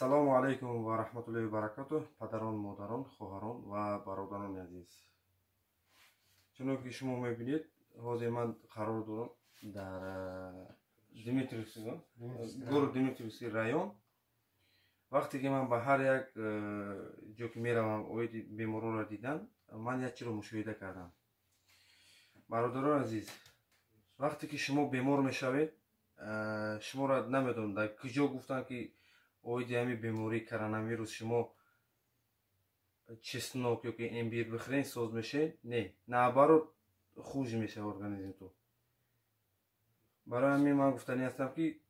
Ассалому алейкум ва рахматуллоҳи ва баракатуҳ. Падарон, модарон, хоҳарон ва бародарони азиз. Чуноки шумо мебинед, ҳозир ман қарор дорам дар гуру Димитриевский район. Вақте ки ман ба ҳар як ҷо ки меравам оиди беморонро дидан, ман як чизро мушоҳида кардам. Бародарони азиз, вақте ки шумо бемор мешавед, шуморо намедонам дар куҷо гуфтанд ки оиди ҳамин бемории коронавирус шумо чеснок ёки имбир бихӯред соз мешавед. Не, наоборот хуш мешавад организмтон. барои ҳамин ман гуфтани ҳастам ки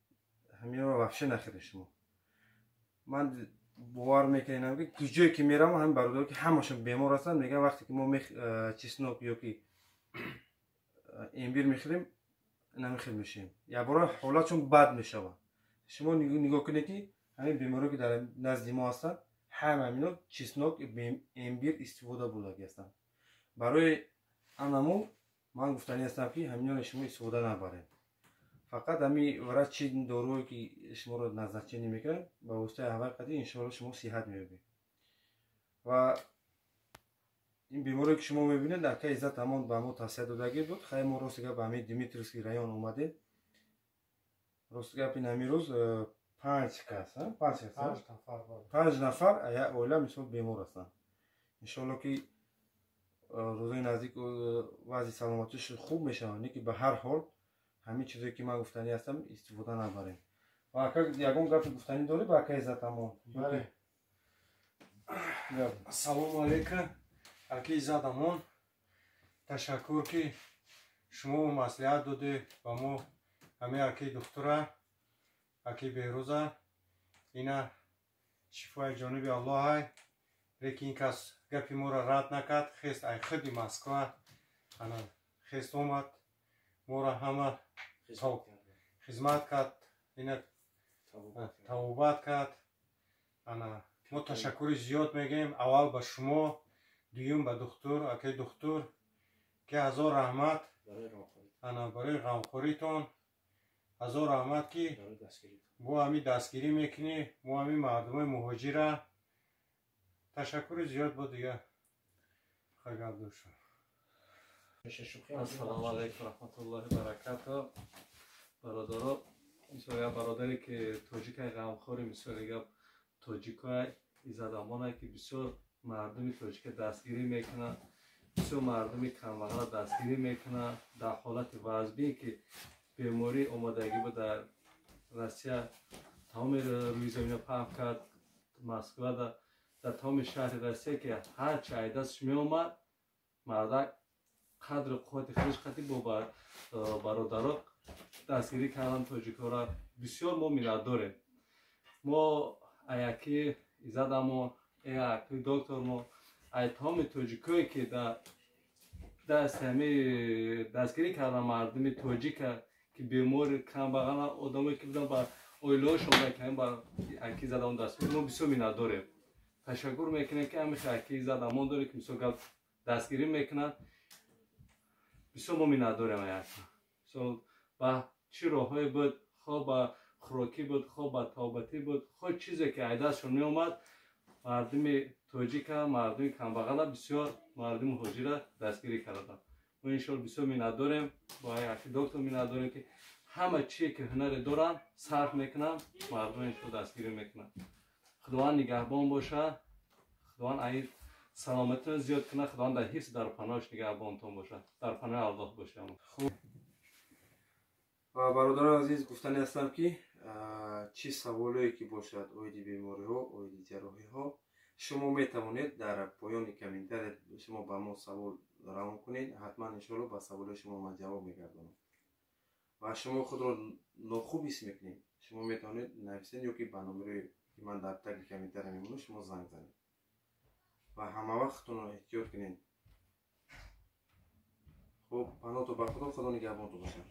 ҳаминро вообще нахӯред шумо. ман бовар мекунам ки куҷое ки меравам ҳамин бародаро ки ҳамашон бемор ҳастанд, мегӯям вақте ки мо чеснок ёки имбир мехӯрем намехӯр мешавем. якбора ҳолатшон бад мешавад. шумо нигоҳ кунед ки ҳамин беморие ки дар назди мо ҳастанд, ҳама ҳамино чеснок, имбир истифода бурдаги ҳастанд. барои анамо ман гуфтани ҳастам ки ҳаминоро шумо истифода набаред. фақат ҳамин врачи дорое ки шуморо назарчинӣ мекунад, ба воситаи аввал қадим иншоалло шумо сиҳат меёбед. ва ин беморие ки шумо мебинед, ака Иззат Амон ба мо тавсия додагӣ буд. хай мо рости гап ба ҳамин Димитриевский район омадем. рости гап ин ҳамин рӯз 5 нафар як оила мисол бемор ҳастанд. иншоалло ки рӯзои наздик вазъи саломатиашон хуб мешавад, не ки ба ҳар ҳол ҳамин чизое ки ман гуфтани ҳастам истифода набарем. ва ака ягон гапи гуфтанӣ доред ба ака Иззат Амон? Ассалому алейкум, ака Иззат Амон. Ташаккур ки шумо маслиҳат доде ба мо ҳамин аки духтура, аки Беҳрӯза. ина шифои ҷониби Аллоҳай. лекин ин кас гапи моро рад накард, хест ай худи Москва ана хест омад, моро ҳама хизмат кард, ина тавобат кард. ана мо ташаккури зиёд мегӯем, аввал ба шумо, дуюм ба духтур, акаи духтур ки ҳазор раҳмат ана барои ғамхӯритон. ҳазор раҳмат ки бо ҳамин дастгирӣ мекунӣ, мо ҳамин мардумои муҳоҷира. ташаккури зиёд бо дига гап дошам. Ассалому алейкум рахматуллоҳи баракатуҳ. бародаро, мисоли бародаре ки тоҷикай ғамхӯри, мисоли гап тоҷикай Иззат Амонай ки бисёр мардуми тоҷика дастгирӣ мекунад, бисёр мардуми камбағала дастгирӣ мекунад дар ҳолати вазъбин ки беморӣ омадагӣ буд дар Россия тамоми рӯи замина паҳн кард. Москва дар тамоми шаҳри Россия ки ҳарчи айдастш меомад, мардак қадри қуввати худаш қатӣ бо бародаро дастгирӣ кардан тоҷикора. бисёр мо миннатдорем. мо аяки Иззат Амон, аяки доктор, мо ай тамоми тоҷикое ки дастгирӣ кардан мардуми тоҷика ки бемори камбағала одаме ки будан ба оилаҳошон мекунем, ба аки Иззат Амон дастгирӣ мо бисёр миннатдорем. ташаккур мекунем ки ҳамин аки Иззат Амон дорем ки мисол гап дастгирӣ мекунад. бисёр мо миннатдорем. мисол ба чӣ роҳҳое буд, хо ба хӯрокӣ буд, хо ба тавбатӣ буд, хо чизе ки айдастшон меомад, мардуми тоҷика, мардуми камбағала, бисёр мардуми муҳоҷира дастгирӣ карданд. мо иншоалло бисёр миннатдорем, бо аки доктор миннатдорем ки ҳама чие ки ҳунаре доранд сарф мекунанд, мардум иншоалло дастгирӣ мекунанд. худованд нигаҳбон бошад, худованд аин саломатиро зиёд кунад, худованд дар ҳифз дар паноҳш нигаҳбонтон бошад, дар паноҳи Аллоҳ бошад. ва бародарони азиз, гуфтани ҳастам ки чӣ саволое ки бошад оиди бемориҳо, оиди ҷарроҳиҳо, шумо метавонед дар поёни комментария шумо ба мо савол равон кунед. ҳатман иншоалло ба саволои шумо ман ҷавоб мегардонам. ва шумо худро нохуб ҳис мекунед, шумо метавонед нависед ёки ба номерои ки ман дар таги комментария мемонам шумо занг занед. ва ҳама вақт худтонро эҳтиёт кунед. хуб, паноҳтон ба худо, худо нигаҳбонтон бошад.